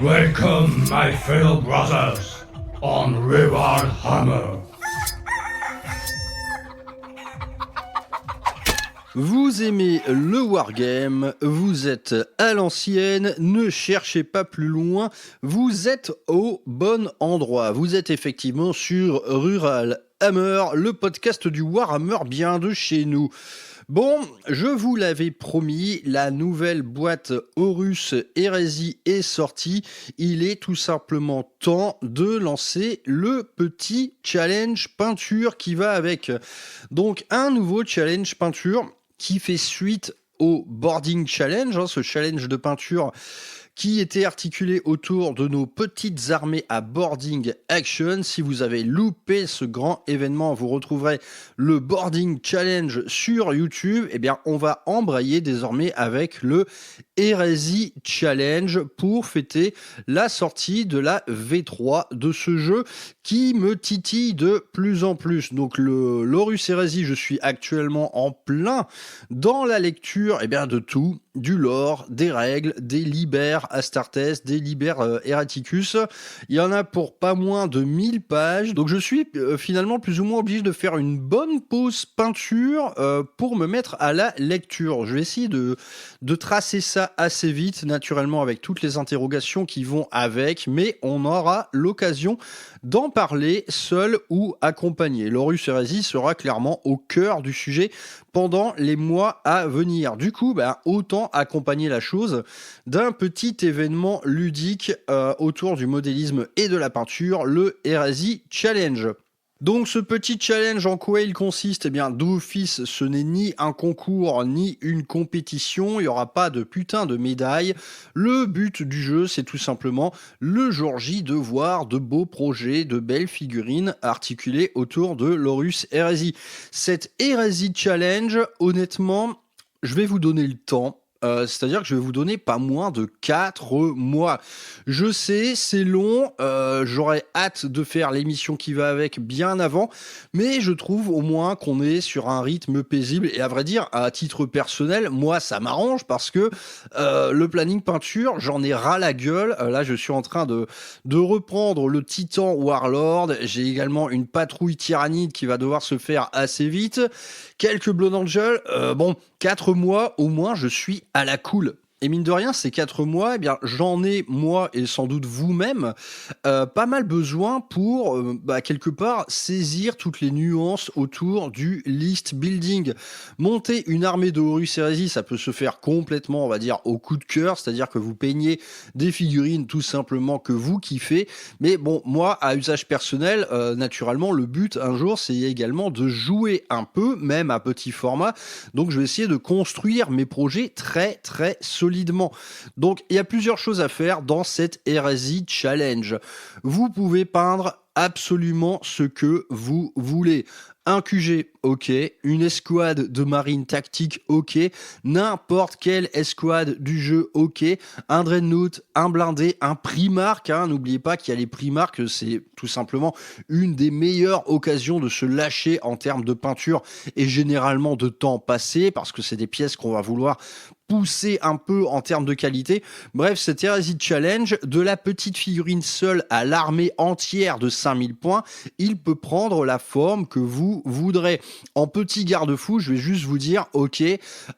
Welcome, my fellow brothers, on Reward Hammer. Vous aimez le wargame, vous êtes à l'ancienne, ne cherchez pas plus loin, vous êtes au bon endroit. Vous êtes effectivement sur Rural Hammer, le podcast du Warhammer bien de chez nous. Bon, je vous l'avais promis, la nouvelle boîte Horus Heresy est sortie. Il est tout simplement temps de lancer le petit challenge peinture qui va avec. Donc un nouveau challenge peinture qui fait suite au boarding challenge, ce challenge de peinture qui était articulé autour de nos petites armées à boarding action. Si vous avez loupé ce grand événement, vous retrouverez le boarding challenge sur YouTube. Eh bien, on va embrayer désormais avec le Heresy Challenge pour fêter la sortie de la V3 de ce jeu qui me titille de plus en plus. Donc l'Horus Heresy, je suis actuellement en plein dans la lecture de tout, du lore, des règles, des libères Astartes, des libères Hereticus. Il y en a pour pas moins de 1000 pages. Donc je suis finalement plus ou moins obligé de faire une bonne pause peinture pour me mettre à la lecture. Je vais essayer de tracer ça assez vite, naturellement avec toutes les interrogations qui vont avec, mais on aura l'occasion d'en parler seul ou accompagné. L'Horus Heresy sera clairement au cœur du sujet pendant les mois à venir. Du coup, autant accompagner la chose d'un petit événement ludique autour du modélisme et de la peinture, le Heresy Challenge. Donc ce petit challenge, en quoi il consiste ? D'office, ce n'est ni un concours, ni une compétition, il n'y aura pas de putain de médaille. Le but du jeu, c'est tout simplement le jour J de voir de beaux projets, de belles figurines articulées autour de l'Horus Heresy. Cette Heresy Challenge, honnêtement, je vais vous donner le temps. C'est-à-dire que je vais vous donner pas moins de 4 mois. Je sais, c'est long, j'aurais hâte de faire l'émission qui va avec bien avant, mais je trouve au moins qu'on est sur un rythme paisible, et à vrai dire, à titre personnel, moi ça m'arrange parce que le planning peinture, j'en ai ras la gueule. Là, je suis en train de reprendre le Titan Warlord, j'ai également une patrouille tyrannide qui va devoir se faire assez vite, quelques Blood Angel, 4 mois au moins, je suis à la cool. Et mine de rien, ces 4 mois, j'en ai, moi, et sans doute vous-même, pas mal besoin pour, quelque part, saisir toutes les nuances autour du list building. Monter une armée de Horus Heresy, ça peut se faire complètement, on va dire, au coup de cœur, c'est-à-dire que vous peignez des figurines tout simplement que vous kiffez. Mais bon, moi, à usage personnel, naturellement, le but, un jour, c'est également de jouer un peu, même à petit format. Donc, je vais essayer de construire mes projets très, très solidement. Donc, il y a plusieurs choses à faire dans cette Heresy Challenge. Vous pouvez peindre absolument ce que vous voulez. Un QG, ok. Une escouade de marine tactique, ok. N'importe quelle escouade du jeu, ok. Un Dreadnought, un blindé, un Primarch. N'oubliez pas qu'il y a les Primarch, c'est tout simplement une des meilleures occasions de se lâcher en termes de peinture et généralement de temps passé, parce que c'est des pièces qu'on va vouloir pousser un peu en termes de qualité. Bref, cette Heresy Challenge, de la petite figurine seule à l'armée entière de 5000 points, il peut prendre la forme que vous voudrez. En petit garde-fou, je vais juste vous dire, ok,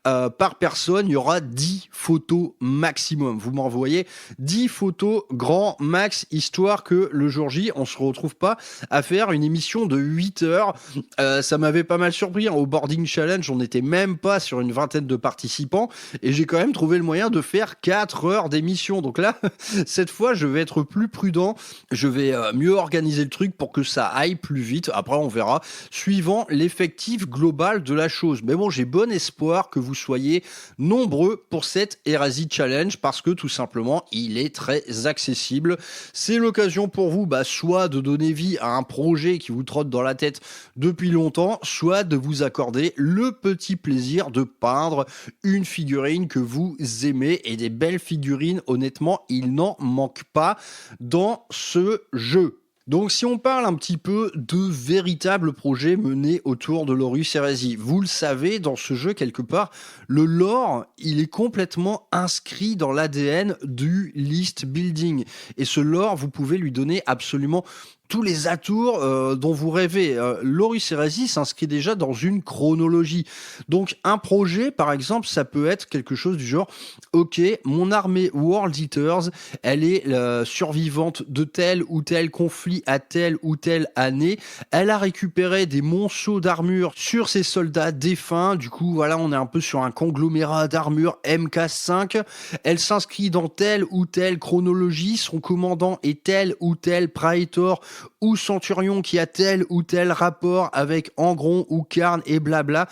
par personne, il y aura 10 photos maximum. Vous m'envoyez 10 photos grand max, histoire que le jour J, on se retrouve pas à faire une émission de 8 heures. Ça m'avait pas mal surpris. Au Boarding Challenge, on n'était même pas sur une vingtaine de participants. Et j'ai quand même trouvé le moyen de faire 4 heures d'émission. Donc là, cette fois, je vais être plus prudent. Je vais mieux organiser le truc pour que ça aille plus vite. Après, on verra, suivant l'effectif global de la chose. Mais bon, j'ai bon espoir que vous soyez nombreux pour cette cet Hérésie Challenge parce que tout simplement il est très accessible. C'est l'occasion pour vous soit de donner vie à un projet qui vous trotte dans la tête depuis longtemps, soit de vous accorder le petit plaisir de peindre une figurine que vous aimez, et des belles figurines, honnêtement, il n'en manque pas dans ce jeu. Donc si on parle un petit peu de véritables projets menés autour de l'Horus Heresy, vous le savez, dans ce jeu, quelque part, le lore, il est complètement inscrit dans l'ADN du list building. Et ce lore, vous pouvez lui donner absolument tous les atours dont vous rêvez. L'Horus Heresy s'inscrit déjà dans une chronologie. Donc un projet, par exemple, ça peut être quelque chose du genre ok, mon armée World Eaters, elle est survivante de tel ou tel conflit à telle ou telle année. Elle a récupéré des monceaux d'armure sur ses soldats défunts. Du coup, voilà, on est un peu sur un conglomérat d'armure MK5. Elle s'inscrit dans telle ou telle chronologie. Son commandant est tel ou tel Praetor ou Centurion qui a tel ou tel rapport avec Angron ou Karn et blabla.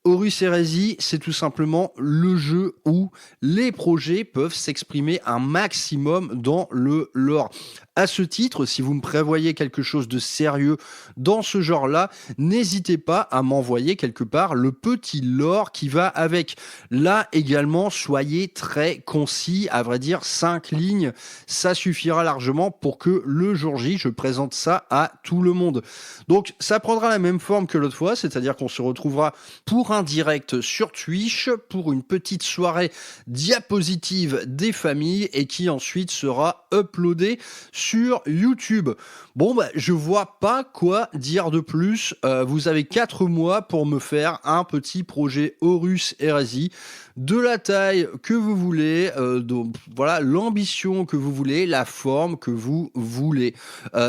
Horus Heresy, c'est tout simplement le jeu où les projets peuvent s'exprimer un maximum dans le lore. À ce titre, si vous me prévoyez quelque chose de sérieux dans ce genre-là, n'hésitez pas à m'envoyer quelque part le petit lore qui va avec. Là également, soyez très concis, à vrai dire 5 lignes, ça suffira largement pour que le jour J, je présente ça à tout le monde. Donc ça prendra la même forme que l'autre fois, c'est-à-dire qu'on se retrouvera pour un direct sur Twitch, pour une petite soirée diapositive des familles et qui ensuite sera uploadée sur YouTube. Bon, je vois pas quoi dire de plus. Vous avez 4 mois pour me faire un petit projet Horus Heresy de la taille que vous voulez, donc voilà, l'ambition que vous voulez, la forme que vous voulez.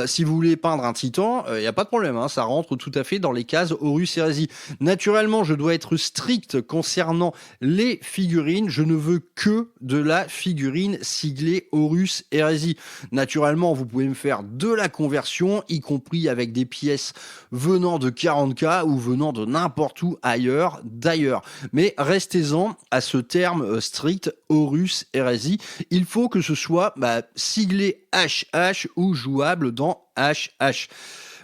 Si vous voulez peindre un titan, il n'y a pas de problème, ça rentre tout à fait dans les cases Horus Heresy. Naturellement, je dois être strict concernant les figurines. Je ne veux que de la figurine siglée Horus Heresy. Naturellement, vous pouvez me faire de la conversion, y compris avec des pièces venant de 40K ou venant de n'importe où ailleurs d'ailleurs. Mais restez-en à ce terme strict Horus Heresy. Il faut que ce soit siglé HH ou jouable dans HH.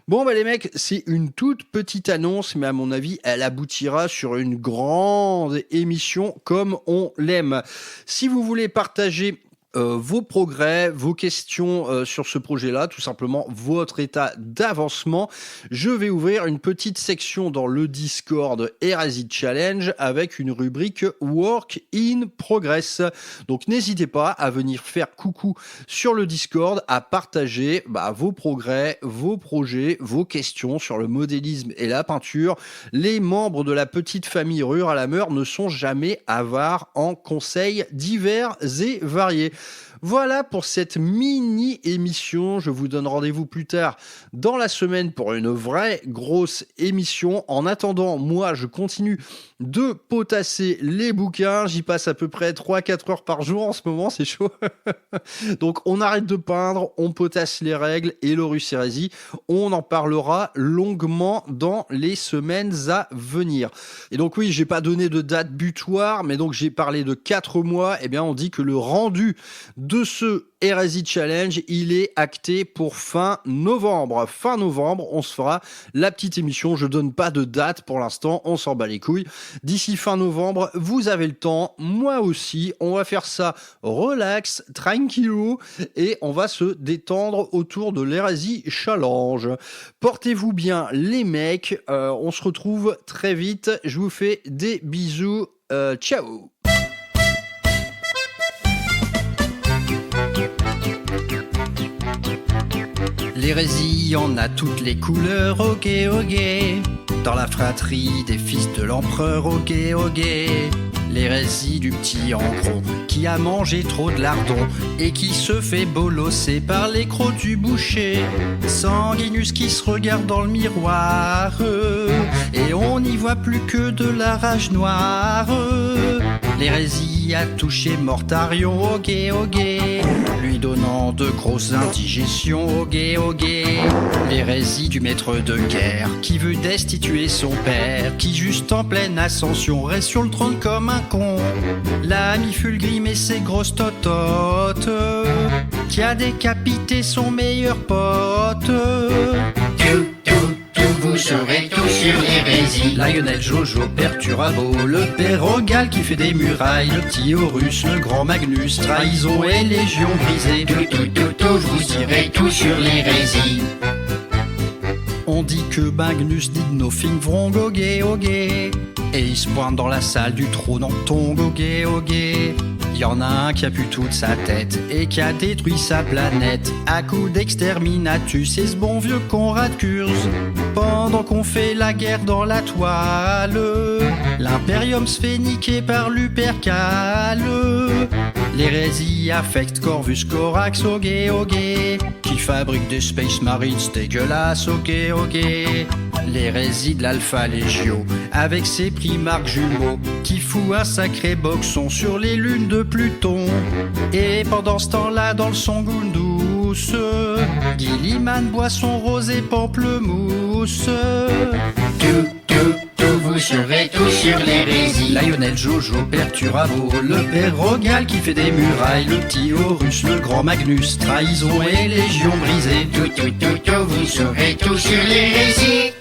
Bon les mecs, c'est une toute petite annonce, mais à mon avis, elle aboutira sur une grande émission comme on l'aime. Si vous voulez partager vos progrès, vos questions sur ce projet-là, tout simplement votre état d'avancement, je vais ouvrir une petite section dans le Discord Heresy Challenge avec une rubrique Work in Progress. Donc n'hésitez pas à venir faire coucou sur le Discord, à partager vos progrès, vos projets, vos questions sur le modélisme et la peinture. Les membres de la petite famille Ruralamer ne sont jamais avares en conseils divers et variés. Voilà pour cette mini-émission. Je vous donne rendez-vous plus tard dans la semaine pour une vraie grosse émission. En attendant, moi, je continue de potasser les bouquins. J'y passe à peu près 3-4 heures par jour en ce moment, c'est chaud. Donc, on arrête de peindre, on potasse les règles et l'Horus Heresy. On en parlera longuement dans les semaines à venir. Et donc, oui, j'ai pas donné de date butoir, mais donc j'ai parlé de 4 mois. Eh bien, on dit que le rendu de ce Heresy Challenge, il est acté pour fin novembre. Fin novembre, on se fera la petite émission. Je donne pas de date pour l'instant, on s'en bat les couilles. D'ici fin novembre, vous avez le temps, moi aussi. On va faire ça relax, tranquillou, et on va se détendre autour de l'Heresy Challenge. Portez-vous bien les mecs, on se retrouve très vite. Je vous fais des bisous. Ciao. L'hérésie, y en a toutes les couleurs, ok, ok. Dans la fratrie des fils de l'empereur, ok, ok. L'hérésie du petit Angron qui a mangé trop de lardons et qui se fait bolosser par les crocs du boucher. Sanguinus qui se regarde dans le miroir et on n'y voit plus que de la rage noire. L'hérésie a touché Mortarion, ok, ok, lui donnant de grosses indigestions, ok, ok. L'hérésie du maître de guerre, qui veut destituer son père, qui juste en pleine ascension reste sur le trône comme un con. L'ami Fulgrim et ses grosses tototes, qui a décapité son meilleur pote. Vous saurez tout sur l'hérésie. Lionel, Jojo, Perturabo, le père Rogal qui fait des murailles, le petit Horus, le grand Magnus, trahison et légion brisée. Tout, je vous dirai tout sur l'hérésie. On dit que Magnus dit nothing wrong, ogé, ogé. Et il se pointe dans la salle du trône en tongue, ogé, ogé. Y en a un qui a pu toute sa tête et qui a détruit sa planète à coup d'exterminatus et ce bon vieux Conrad Kurz. Pendant qu'on fait la guerre dans la toile, l'impérium se fait niquer par Lupercal. L'hérésie affecte Corvus Corax, ogé, ogé, qui fabrique des Space Marines dégueulasses, ogé, ogé. L'hérésie de l'Alpha Légio, avec ses primarques jumeaux, qui fout un sacré boxon sur les lunes de Pluton. Et pendant ce temps-là, dans le Songundus, Gilliman boit son rosé pamplemousse. Tout, vous saurez tout sur l'hérésie. Lionel, Jojo, Perturabo, le père Rogal qui fait des murailles, le petit Horus, le grand Magnus, trahison et légion brisée. Tout, vous saurez tout sur l'hérésie.